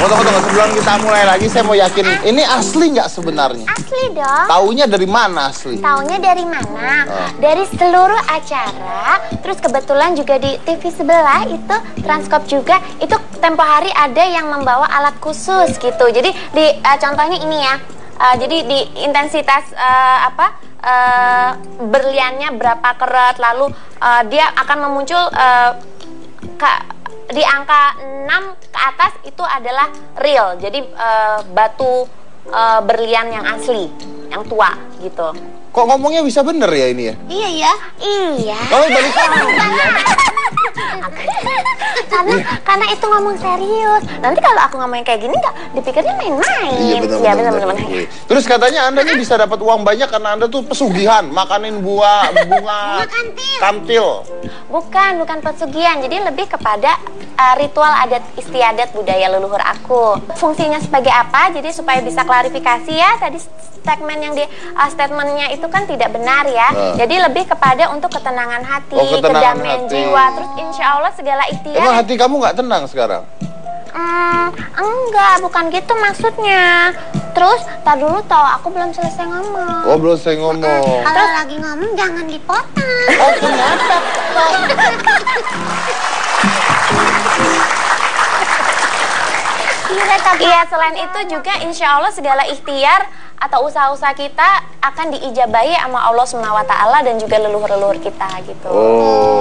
Tunggu, sebelum kita mulai lagi, saya mau yakin ini asli nggak sebenarnya? Asli dong. Taunya dari mana asli? Taunya dari mana? Dari seluruh acara. Terus kebetulan juga di TV sebelah itu Transkop juga. Itu tempo hari ada yang membawa alat khusus gitu. Jadi di contohnya ini ya. Jadi di intensitas berliannya berapa karat, lalu dia akan memuncul di angka 6 ke atas itu adalah real. Jadi batu berlian yang asli, yang tua gitu. Kok ngomongnya bisa bener ya ini ya? Iya ya. Iya. Oh, balik lagi. Karena itu ngomong serius. Nanti kalau aku ngomongin kayak gini nggak dipikirnya main-main. Iya benar. Terus katanya Anda nih bisa dapat uang banyak karena Anda tuh pesugihan, makanin bunga kantil. Bukan pesugihan. Jadi lebih kepada ritual adat istiadat budaya leluhur aku. Fungsinya sebagai apa? Jadi supaya bisa klarifikasi ya. Tadi statementnya itu kan tidak benar ya. Jadi lebih kepada untuk ketenangan hati, kedamaian jiwa. Terus insya Allah segala ikhtiar. Emang hati kamu nggak tenang sekarang? Enggak, bukan gitu maksudnya. Terus, tar dulu aku belum selesai ngomong. Oh, belum selesai ngomong. Kalau lagi ngomong jangan dipotong. Oh, kenapa? Iya, selain itu juga insya Allah segala ikhtiar atau usaha-usaha kita akan diijabahi sama Allah SWT dan juga leluhur-leluhur kita gitu.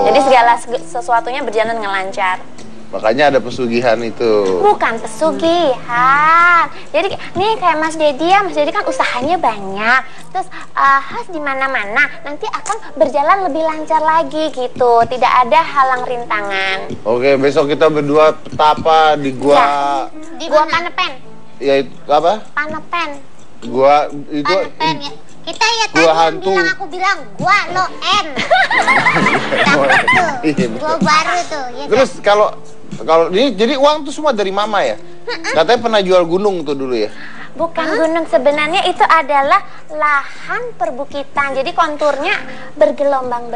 Jadi segala sesuatunya berjalan dengan lancar. Makanya ada pesugihan itu. Bukan pesugihan. Jadi nih kayak Mas Dedi ya, Mas Dedi kan usahanya banyak. Terus khas di mana-mana nanti akan berjalan lebih lancar lagi gitu. Tidak ada halang rintangan. Oke, besok kita berdua petapa di gua. Ya, di gua Panepen. Ya itu apa? Panepen. Gua itu Panepen ya. Kita ya tadi gua yang hantu. bilang, aku bilang gua lo N. Dapet tuh. Gua baru tuh. Ya, terus kalau ini jadi uang tuh semua dari mama ya? Katanya pernah jual gunung tuh dulu ya? Bukan gunung, sebenarnya itu adalah lahan perbukitan. Jadi konturnya bergelombang.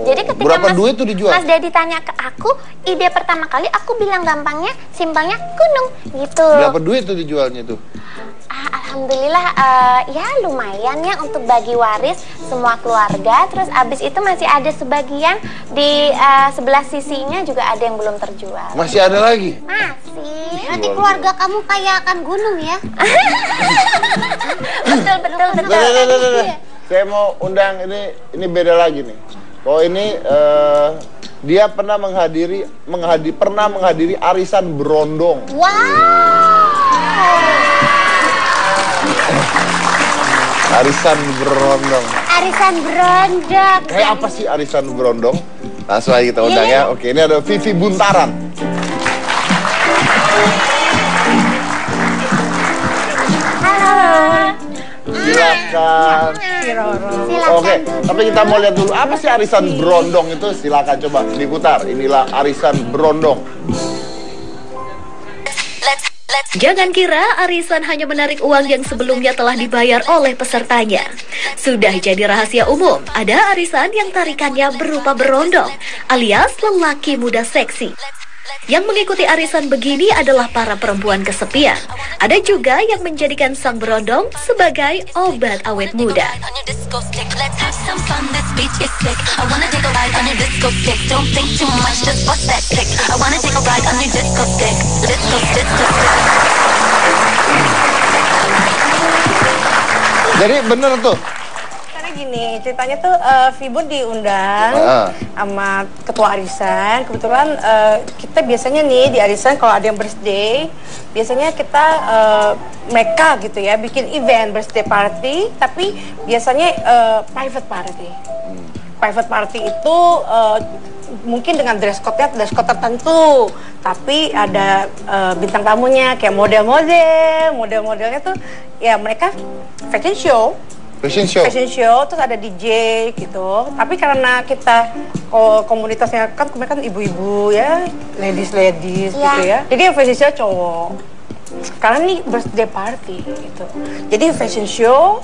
Jadi ketika berapa duit tuh dijual? Mas Dedi tanya ke aku, ide pertama kali aku bilang gampangnya, simpelnya gunung gitu. Berapa duit tuh dijualnya tuh? Alhamdulillah ya lumayan ya untuk bagi waris semua keluarga. Terus abis itu masih ada sebagian di sebelah sisinya juga ada yang belum terjual. Masih ada lagi? Masih. Berarti keluarga kamu kayak akan gunung ya? betul. Saya mau undang ini beda lagi nih. Oh ini dia pernah menghadiri arisan berondong. Arisan berondong. Arisan berondong. Kayak apa sih arisan berondong? Langsung aja kita undang ya. Oke, ini ada Vivi Buntaran. Silakan. Oke, tapi kita mau lihat dulu apa sih arisan berondong itu. Silakan coba diputar. Inilah arisan berondong. Jangan kira arisan hanya menarik uang yang sebelumnya telah dibayar oleh pesertanya. Sudah jadi rahasia umum, ada arisan yang tarikannya berupa berondong, alias lelaki muda seksi. Yang mengikuti arisan begini adalah para perempuan kesepian. Ada juga yang menjadikan sang berondong sebagai obat awet muda. Jadi bener tuh. Karena gini, ceritanya tuh Vibo diundang sama ketua arisan. Kebetulan kita biasanya nih di arisan kalau ada yang birthday, biasanya kita mereka gitu ya bikin event birthday party, tapi biasanya private party. Private party itu mungkin dengan dress code tertentu, tapi ada bintang tamunya kayak model-modelnya tuh ya mereka fashion show, terus ada DJ gitu. Tapi karena kita komunitasnya kan kebanyakan ibu-ibu ya, ladies gitu ya. Jadi fashion show cowok. Karena ini birthday party gitu. Jadi fashion show,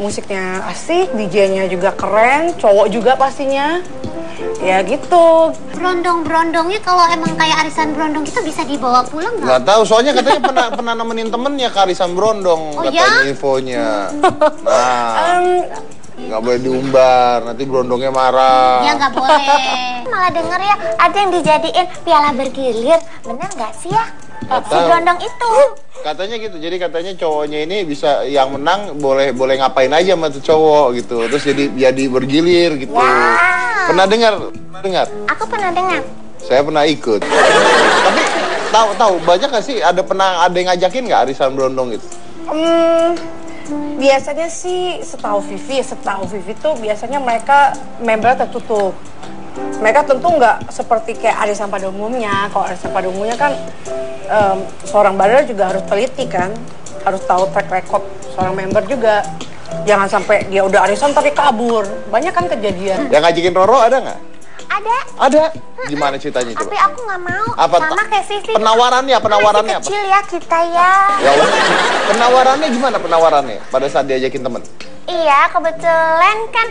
musiknya asik, DJ-nya juga keren, cowok juga pastinya. Ya gitu. Berondong-berondongnya kalau emang kayak arisan berondong kita bisa dibawa pulang nggak? Nggak tahu, soalnya katanya pernah nemenin temennya ke arisan berondong, katanya infonya. Nah, nggak boleh diumbar, nanti berondongnya marah. Ya nggak boleh. Malah denger ya, ada yang dijadiin piala bergilir. Bener nggak sih ya? Si berondong itu. Katanya gitu, jadi katanya cowoknya ini bisa, yang menang boleh ngapain aja sama tuh cowok gitu. Terus jadi bergilir gitu. Ya. Pernah dengar? Aku pernah dengar. Saya pernah ikut. Tapi tahu banyak nggak sih, ada yang ngajakin nggak arisan berondong itu? Biasanya sih setahu Vivi tuh biasanya mereka member tertutup. Mereka tentu nggak seperti kayak arisan pada umumnya. Kalau arisan pada umumnya kan seorang bandar juga harus teliti kan, harus tahu track record seorang member juga. Jangan sampai dia udah arisan tapi kabur. Banyak kan kejadian. Yang ngajakin Roro ada nggak? Ada. Gimana ceritanya coba? Tapi aku nggak mau. Apa sama kayak Vivi. Penawarannya apa? Kecil ya kita ya. Ya udah. Penawarannya gimana penawarannya pada saat diajakin temen? Iya, kebetulan kan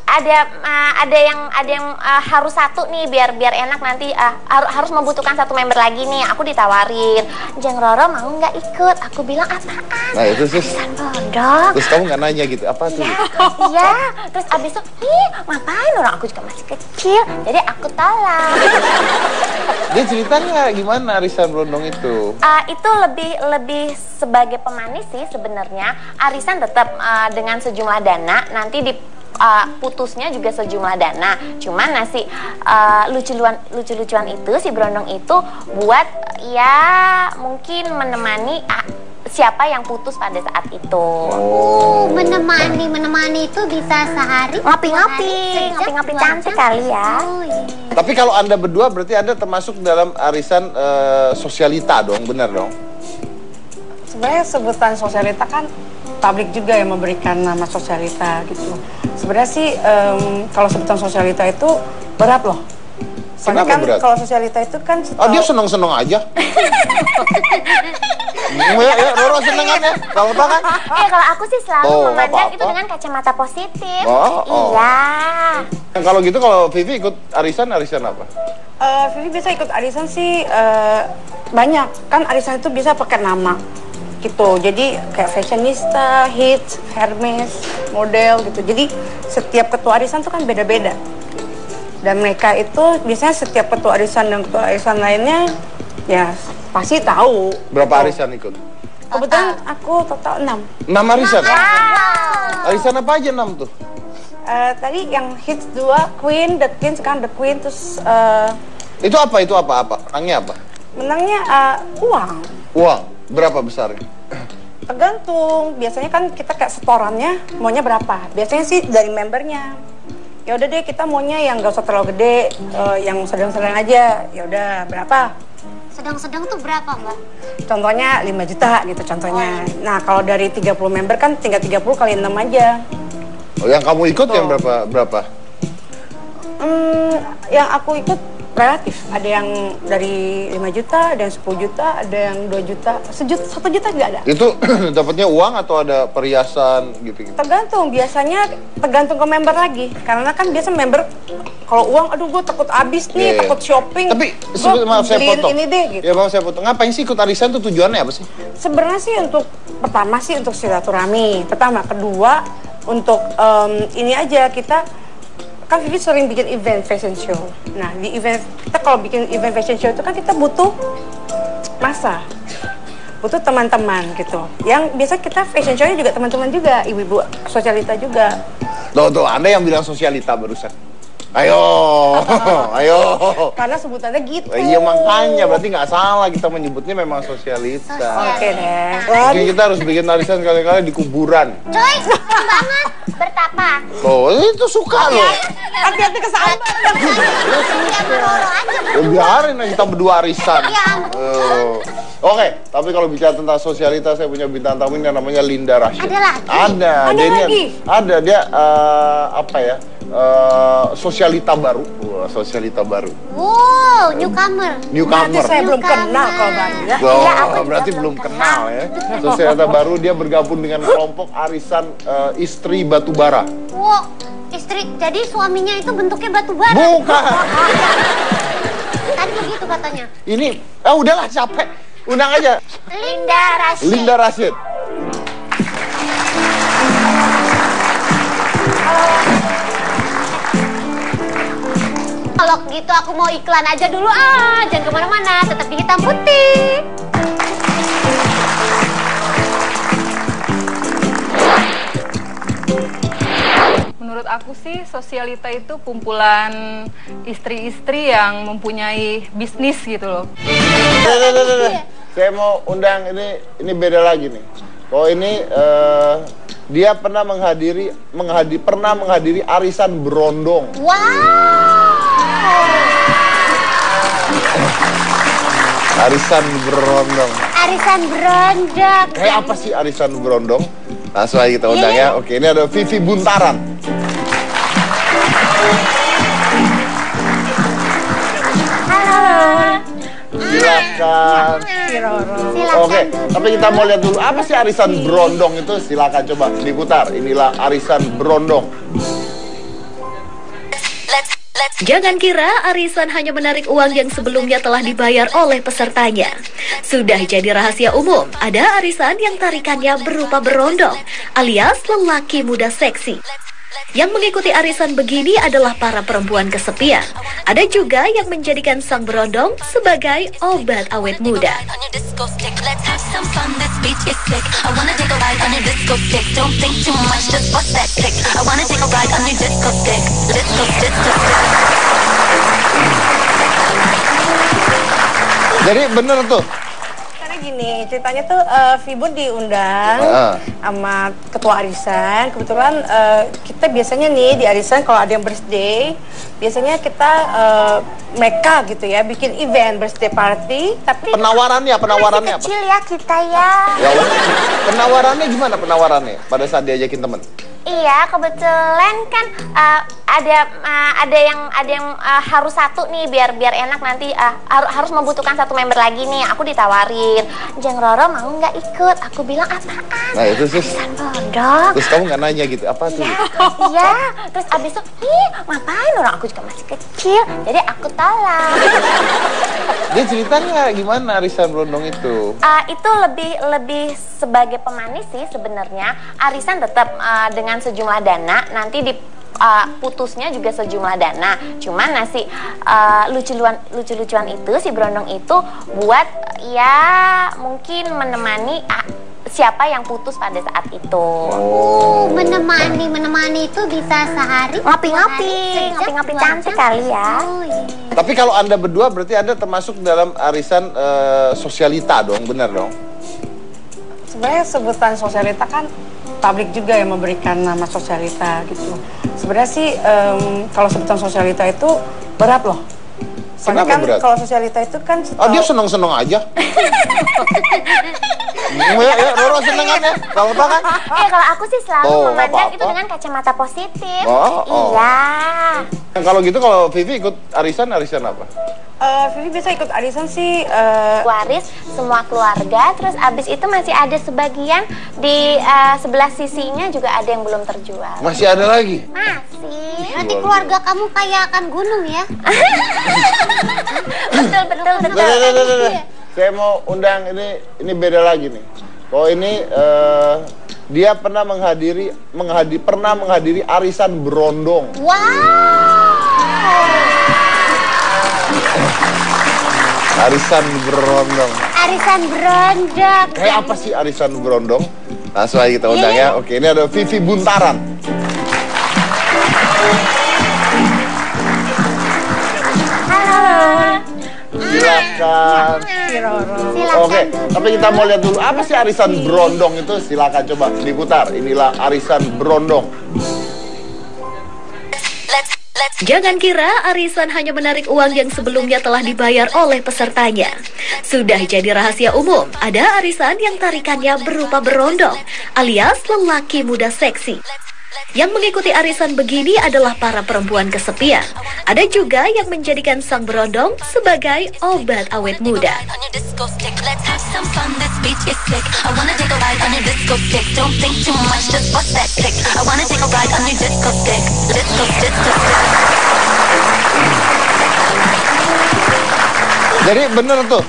ada yang harus satu nih biar enak nanti, harus membutuhkan satu member lagi nih. Aku ditawarin, Jeng Roro mau nggak ikut? Aku bilang apaan? Nah itu sih. Arisan berondong. Terus kamu nggak nanya gitu, apa tuh? Iya. Terus abis itu, ngapain, orang aku juga masih kecil, jadi aku tolak. Dia ceritanya gimana arisan berondong itu? Itu lebih sebagai pemanis sih sebenarnya. Arisan tetap dengan sejumlah dana, nanti putusnya juga sejumlah dana. Cuman lucu-lucuan itu si berondong itu buat ya mungkin menemani siapa yang putus pada saat itu. Menemani itu bisa sehari ngopi-ngopi cantik kali ya. Tapi kalau Anda berdua berarti Anda termasuk dalam arisan sosialita dong, benar dong? Sebenarnya sebutan sosialita kan publik juga yang memberikan nama sosialita gitu. Sebenarnya sih kalau sebutan sosialita itu berat loh. Soalnya kan berat? Kalau sosialita itu kan dia seneng-seneng aja. Ya, Roro senengannya. Kalau apa kan? Kalau aku sih selalu memandang itu dengan kacamata positif. Iya. Kalau gitu, kalau Vivi ikut arisan apa? Vivi bisa ikut arisan sih banyak. Kan arisan itu bisa pakai nama gitu. Jadi kayak fashionista, hits, Hermes, model gitu. Jadi setiap ketua arisan tuh kan beda-beda. Dan mereka itu biasanya setiap ketua arisan dan ketua arisan lainnya ya pasti tahu. Berapa arisan ikut? Kebetulan aku total 6. 6 arisan? Arisan apa aja 6 tuh? Tadi yang hits 2, Queen, The Queen, sekarang The Queen, terus Itu apa? Menangnya apa? Menangnya uang. Uang? Berapa besarnya? Tergantung, biasanya kan kita kayak setorannya maunya berapa. Biasanya sih dari membernya. Ya udah deh, kita maunya yang gak usah terlalu gede, yang sedang-sedang aja. Ya udah, berapa? Sedang-sedang tuh berapa, Mbak? Contohnya 5 juta gitu contohnya. Nah, kalau dari 30 member kan tinggal 30 kali 6 aja. Oh, yang kamu ikut yang berapa? Yang aku ikut relatif. Ada yang dari 5 juta, ada yang 10 juta, ada yang 2 juta. 1 juta nggak ada. Itu dapatnya uang atau ada perhiasan gitu-gitu? Tergantung, biasanya tergantung ke member lagi. Karena kan biasa member kalau uang, aduh gue takut habis nih, takut shopping. Tapi maaf saya potong. Ini deh, gitu. Ya maaf saya potong. Ngapain sih ikut arisan tuh, tujuannya apa sih? Sebenarnya sih pertama sih untuk silaturahmi. Pertama, kedua untuk ini aja kita. Kan Vivi sering bikin event fashion show. Nah, di event kita kalau bikin event fashion show itu kan kita butuh masa, butuh teman-teman gitu. Yang biasa kita fashion show-nya juga teman-teman juga, ibu-ibu sosialita juga. Tuh, Anda yang bilang sosialita barusan. Ayo. Karena sebutannya gitu. Iya makanya, berarti nggak salah kita menyebutnya memang sosialita. Oke deh. Mungkin kita harus bikin arisan kali-kali di kuburan. Coy, serem banget. Bertapa. Oh, itu suka loh. Hati-hati kesambar. Biarin kita berdua arisan. Oke, tapi kalau bicara tentang sosialita, saya punya bintang tamu yang namanya Linda Rashid. Ada lagi? Ada. Dia apa ya? Sosialita baru. Sosialita baru. Wow, newcomer. Berarti saya belum kenal kalau baru ya. Berarti belum kenal ya. Sosialita baru, dia bergabung dengan kelompok arisan istri batubara. Wow, istri, jadi suaminya itu bentuknya batubara? Bukan. begitu katanya. Ini, udahlah capek. Undang aja. Linda Rashid. Linda Rashid. Kalau gitu aku mau iklan aja dulu jangan kemana-mana, tetap di Hitam Putih. Menurut aku sih sosialita itu kumpulan istri-istri yang mempunyai bisnis gitu loh. Saya mau undang ini beda lagi nih. Kalau ini dia pernah menghadiri arisan berondong. Wow. Arisan berondong. Arisan berondong. Kayak apa sih arisan berondong? Langsung aja kita undang ya. Oke, ini ada Vivi Buntaran. Halo. Silakan. Oke, tapi kita mau lihat dulu apa sih arisan berondong itu. Silakan coba diputar. Inilah arisan berondong. Jangan kira arisan hanya menarik uang yang sebelumnya telah dibayar oleh pesertanya. Sudah jadi rahasia umum, ada arisan yang tarikannya berupa berondong, alias lelaki muda seksi. Yang mengikuti arisan begini adalah para perempuan kesepian. Ada juga yang menjadikan sang berondong sebagai obat awet muda. Jadi bener tuh. Karena gini, ceritanya tuh Vibun diundang sama ketua arisan. Kebetulan kita biasanya nih di arisan kalau ada yang birthday, biasanya kita mereka gitu ya bikin event birthday party. Tapi Penawarannya apa? Kecil ya kita ya. Ya, penawarannya gimana penawarannya pada saat diajakin temen? Iya, kebetulan kan ada yang harus satu nih biar enak nanti harus membutuhkan satu member lagi nih. Aku ditawarin, Jeng Roro mau nggak ikut? Aku bilang apaan? Nah itu sih. Arisan bodong. Terus kamu nggak nanya gitu apa tuh? Iya, terus abis itu, ngapain orang aku juga masih kecil, jadi aku tolak. Dia ceritanya gimana arisan berondong itu? Itu lebih sebagai pemanis sih sebenarnya. Arisan tetap dengan sejumlah dana, nanti putusnya juga sejumlah dana. Cuman lucu-lucuan itu si berondong itu buat ya mungkin menemani siapa yang putus pada saat itu. Menemani itu bisa sehari ngopi-ngopi cantik kali ya. Tapi kalau Anda berdua berarti Anda termasuk dalam arisan sosialita dong, benar dong? sebenarnya sebutan sosialita kan publik juga yang memberikan nama sosialita gitu. Sebenarnya sih kalau sebutan sosialita itu berat loh. Soalnya kan kalau sosialita itu kan dia seneng-seneng aja. Ya, Roro senengannya. Kalau apa kan? Kalau aku sih selalu memandang itu dengan kacamata positif. Iya. Kalau gitu kalau Vivi ikut arisan apa? Vivi biasa ikut arisan sih waris semua keluarga, terus abis itu masih ada sebagian di sebelah sisinya juga ada yang belum terjual. Masih ada lagi? Masih. Nanti keluarga kamu kayak akan gunung ya. betul. Saya mau undang ini beda lagi nih. Kalau ini dia pernah menghadiri arisan berondong. Wow. Arisan berondong. Arisan berondong. Kayak apa sih arisan berondong? Langsung aja kita undang ya. Oke, ini ada Vivi Buntaran. Halo. Silakan. Oke, tapi kita mau lihat dulu apa sih arisan berondong itu. Silakan coba diputar. Inilah arisan berondong. Jangan kira arisan hanya menarik uang yang sebelumnya telah dibayar oleh pesertanya. Sudah jadi rahasia umum, ada arisan yang tarikannya berupa berondong, alias lelaki muda seksi. Yang mengikuti arisan begini adalah para perempuan kesepian. Ada juga yang menjadikan sang berondong sebagai obat awet muda. Jadi bener tuh,